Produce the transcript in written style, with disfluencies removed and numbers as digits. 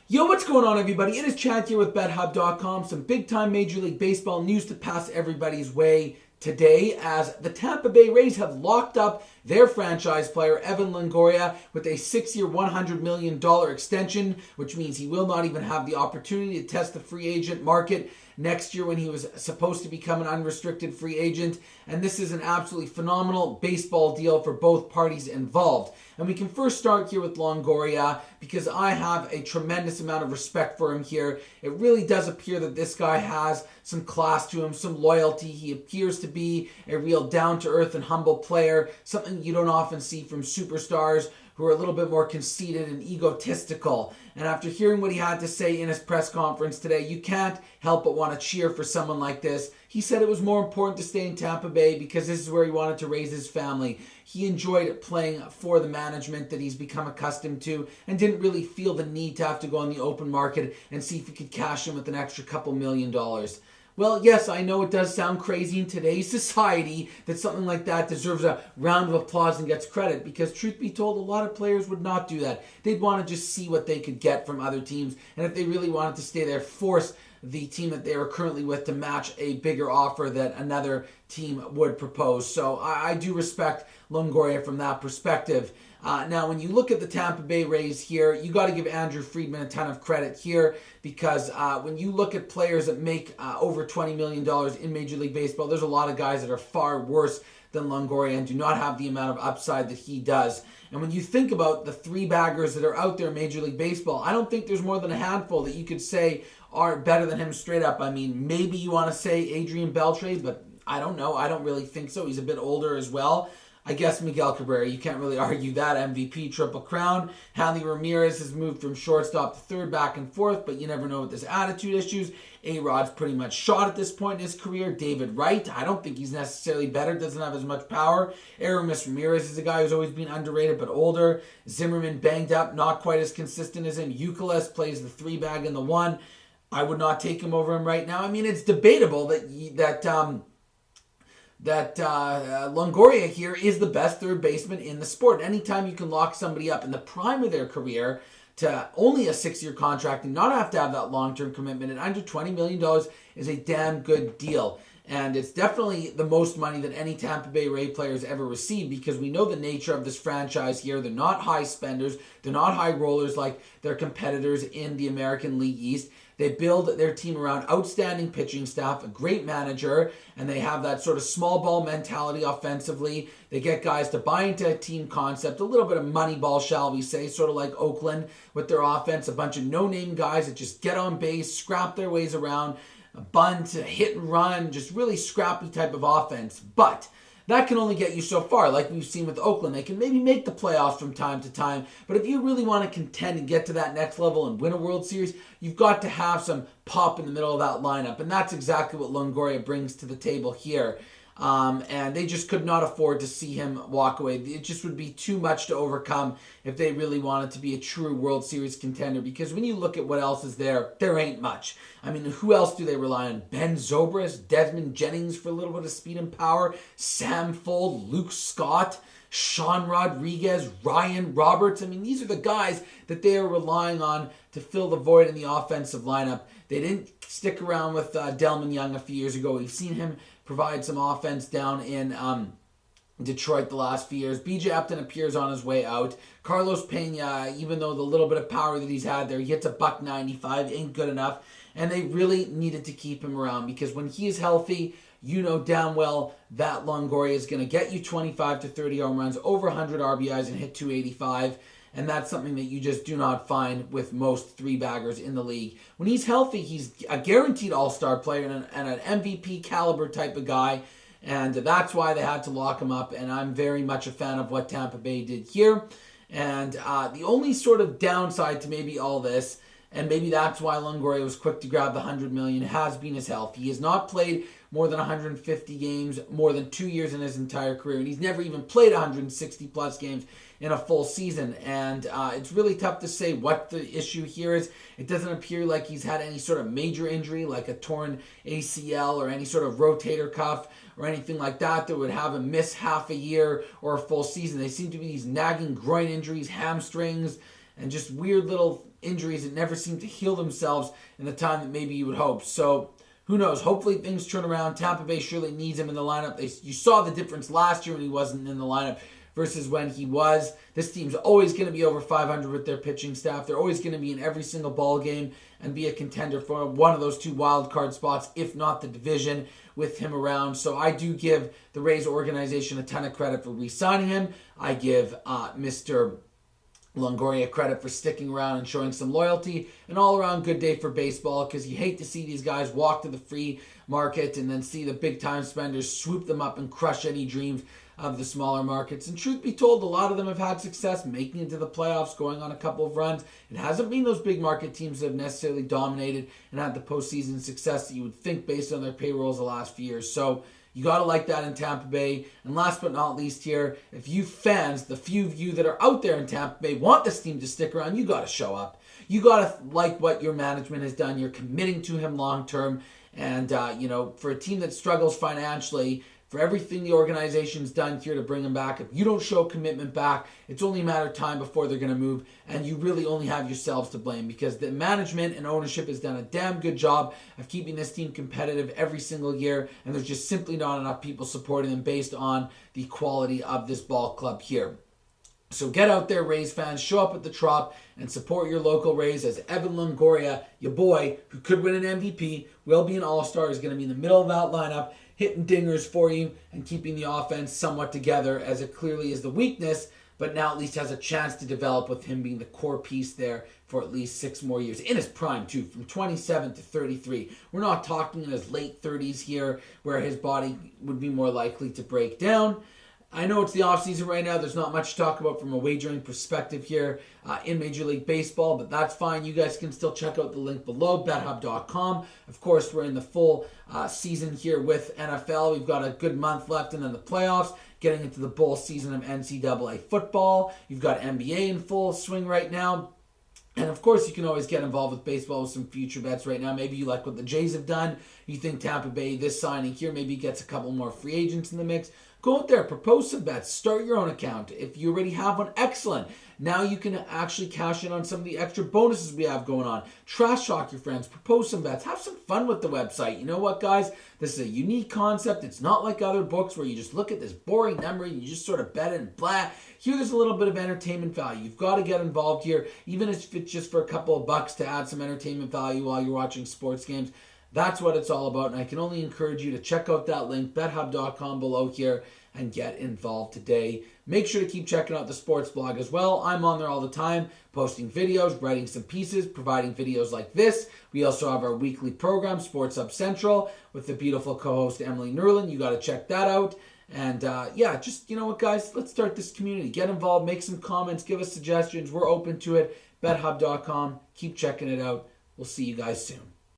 Yo, what's going on, everybody? It is Chad here with BetHubb.com. Some big-time Major League Baseball news to pass everybody's way today, as the Tampa Bay Rays have locked up their franchise player, Evan Longoria, with a 6-year, $100 million extension, which means he will not even have the opportunity to test the free agent market next year when he was supposed to become an unrestricted free agent. And this is an absolutely phenomenal baseball deal for both parties involved. And we can first start here with Longoria, because I have a tremendous amount of respect for him here. It really does appear that this guy has some class to him, some loyalty. He appears to be a real down-to-earth and humble player, something you don't often see from superstars who are a little bit more conceited and egotistical. And after hearing what he had to say in his press conference today, you can't help but want to cheer for someone like this. He said it was more important to stay in Tampa Bay because this is where he wanted to raise his family. He enjoyed playing for the management that he's become accustomed to and didn't really feel the need to have to go on the open market and see if he could cash in with an extra couple $1 million. Well, yes, I know it does sound crazy in today's society that something like that deserves a round of applause and gets credit, because truth be told, a lot of players would not do that. They'd want to just see what they could get from other teams, and if they really wanted to stay there, force the team that they are currently with to match a bigger offer that another team would propose. So I do respect Longoria from that perspective. Now, when you look at the Tampa Bay Rays here, you got to give Andrew Friedman a ton of credit here, because when you look at players that make over $20 million in Major League Baseball, there's a lot of guys that are far worse than Longoria and do not have the amount of upside that he does. And when you think about the three baggers that are out there in Major League Baseball, I don't think there's more than a handful that you could say are better than him straight up. I mean, maybe you want to say Adrian Beltre, but I don't know. I don't really think so. He's a bit older as well. I guess Miguel Cabrera, you can't really argue that. MVP, Triple Crown. Hanley Ramirez has moved from shortstop to third, back and forth, but you never know with his attitude issues. A-Rod's pretty much shot at this point in his career. David Wright, I don't think he's necessarily better, doesn't have as much power. Aramis Ramirez is a guy who's always been underrated but older. Zimmerman banged up, not quite as consistent as him. Youkilis plays the 3-bag and the 1. I would not take him over him right now. I mean, it's debatable that Longoria here is the best third baseman in the sport. Anytime you can lock somebody up in the prime of their career to only a 6-year contract and not have to have that long-term commitment at under $20 million is a damn good deal. And it's definitely the most money that any Tampa Bay Ray player has ever received, because we know the nature of this franchise here. They're not high spenders. They're not high rollers like their competitors in the American League East. They build their team around outstanding pitching staff, a great manager, and they have that sort of small ball mentality offensively. They get guys to buy into a team concept, a little bit of money ball, shall we say, sort of like Oakland with their offense, a bunch of no-name guys that just get on base, scrap their ways around, a bunt, a hit and run, just really scrappy type of offense. But that can only get you so far. Like we've seen with Oakland, they can maybe make the playoffs from time to time, but if you really want to contend and get to that next level and win a World Series, you've got to have some pop in the middle of that lineup, and that's exactly what Longoria brings to the table here. And they just could not afford to see him walk away. It just would be too much to overcome if they really wanted to be a true World Series contender, because when you look at what else is there ain't much. I mean, who else do they rely on? Ben Zobrist, Desmond Jennings for a little bit of speed and power, Sam Fuld, Luke Scott, Sean Rodriguez, Ryan Roberts. I mean, these are the guys that they are relying on to fill the void in the offensive lineup. They didn't stick around with Delman Young a few years ago. We've seen him provide some offense down in Detroit the last few years. BJ Upton appears on his way out. Carlos Pena, even though the little bit of power that he's had there, he hits a $195, ain't good enough. And they really needed to keep him around, because when he is healthy, you know damn well that Longoria is going to get you 25 to 30 home runs, over 100 RBIs, and hit 285. And that's something that you just do not find with most 3-baggers in the league. When he's healthy, he's a guaranteed all-star player and an MVP caliber type of guy. And that's why they had to lock him up. And I'm very much a fan of what Tampa Bay did here. And the only sort of downside to maybe all this, and maybe that's why Longoria was quick to grab the $100 million, has been his health. He has not played more than 150 games, more than 2 years in his entire career. And he's never even played 160-plus games in a full season. And it's really tough to say what the issue here is. It doesn't appear like he's had any sort of major injury, like a torn ACL or any sort of rotator cuff or anything like that would have him miss half a year or a full season. They seem to be these nagging groin injuries, hamstrings, and just weird little injuries that never seem to heal themselves in the time that maybe you would hope. So who knows? Hopefully things turn around. Tampa Bay surely needs him in the lineup. You saw the difference last year when he wasn't in the lineup versus when he was. This team's always going to be over 500 with their pitching staff. They're always going to be in every single ball game and be a contender for one of those 2 wild card spots, if not the division, with him around. So I do give the Rays organization a ton of credit for re-signing him. I give Mr. Longoria credit for sticking around and showing some loyalty. An all-around good day for baseball, because you hate to see these guys walk to the free market and then see the big-time spenders swoop them up and crush any dreams of the smaller markets. And truth be told, a lot of them have had success making it to the playoffs, going on a couple of runs. It hasn't been those big market teams that have necessarily dominated and had the postseason success that you would think based on their payrolls the last few years. So you got to like that in Tampa Bay. And last but not least here, if you fans, the few of you that are out there in Tampa Bay, want this team to stick around, you got to show up. You got to like what your management has done. You're committing to him long term. And, for a team that struggles financially, for everything the organization's done here to bring him back, if you don't show commitment back, it's only a matter of time before they're going to move, and you really only have yourselves to blame, because the management and ownership has done a damn good job of keeping this team competitive every single year, and there's just simply not enough people supporting them based on the quality of this ball club here. So get out there, Rays fans, show up at the Trop and support your local Rays, as Evan Longoria, your boy, who could win an MVP, will be an all-star, is going to be in the middle of that lineup, hitting dingers for you and keeping the offense somewhat together, as it clearly is the weakness, but now at least has a chance to develop with him being the core piece there for at least 6 more years. In his prime, too, from 27 to 33. We're not talking in his late 30s here, where his body would be more likely to break down. I know it's the offseason right now. There's not much to talk about from a wagering perspective here in Major League Baseball, but that's fine. You guys can still check out the link below, BetHubb.com. Of course, we're in the full season here with NFL. We've got a good month left, and then the playoffs, getting into the bowl season of NCAA football. You've got NBA in full swing right now. And of course, you can always get involved with baseball with some future bets right now. Maybe you like what the Jays have done. You think Tampa Bay, this signing here, maybe gets a couple more free agents in the mix. Go out there, propose some bets, start your own account. If you already have one, excellent. Now you can actually cash in on some of the extra bonuses we have going on. Trash talk your friends, propose some bets, have some fun with the website. You know what, guys? This is a unique concept. It's not like other books where you just look at this boring number and you just sort of bet it and blah. Here, there's a little bit of entertainment value. You've got to get involved here, even if it's just for a couple of bucks to add some entertainment value while you're watching sports games. That's what it's all about, and I can only encourage you to check out that link, BetHubb.com below here, and get involved today. Make sure to keep checking out the sports blog as well. I'm on there all the time, posting videos, writing some pieces, providing videos like this. We also have our weekly program, Sports Hub Central, with the beautiful co-host Emily Nerlin. You got to check that out. And just, you know what, guys? Let's start this community. Get involved, make some comments, give us suggestions. We're open to it. BetHubb.com. Keep checking it out. We'll see you guys soon.